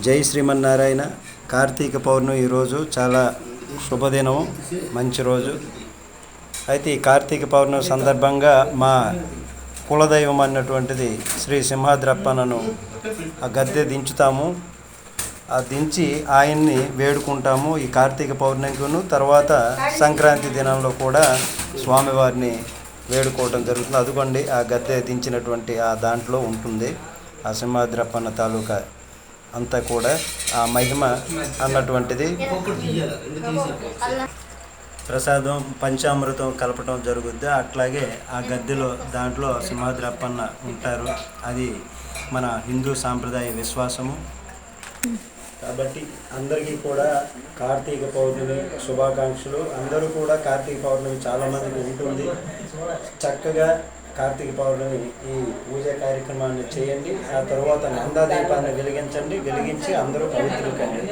జై శ్రీమన్నారాయణ. కార్తీక పౌర్ణమి ఈరోజు చాలా శుభదినం, మంచి రోజు. అయితే ఈ కార్తీక పౌర్ణమి సందర్భంగా మా కులదైవం అన్నటువంటిది శ్రీ సింహాద్రప్పన్నను ఆ గద్దె దించుతాము. ఆ దించి ఆయన్ని వేడుకుంటాము. ఈ కార్తీక పౌర్ణమికును తర్వాత సంక్రాంతి దినంలో కూడా స్వామివారిని వేడుకోవటం జరుగుతుంది. అదుకోండి ఆ గద్దె దించినటువంటి ఆ దాంట్లో ఉంటుంది ఆ సింహాద్రప్పన్న తాలూకా అంతా కూడా ఆ మహిమ అన్నటువంటిది. ప్రసాదం పంచామృతం కలపటం జరుగుద్ది. అట్లాగే ఆ గద్దెలో దాంట్లో సింహాద్రప్పన్న ఉంటారు. అది మన హిందూ సాంప్రదాయ విశ్వాసము. కాబట్టి అందరికీ కూడా కార్తీక పౌర్ణమి శుభాకాంక్షలు. అందరూ కూడా కార్తీక పౌర్ణమి చాలామందికి ఉంటుంది. చక్కగా కార్తీక పౌర్ణమి ఈ పూజ కార్యక్రమాన్ని చేయండి. ఆ తర్వాత నందాదీపాన్ని వెలిగించండి. వెలిగించి అందరూ పవిత్రులు కండి.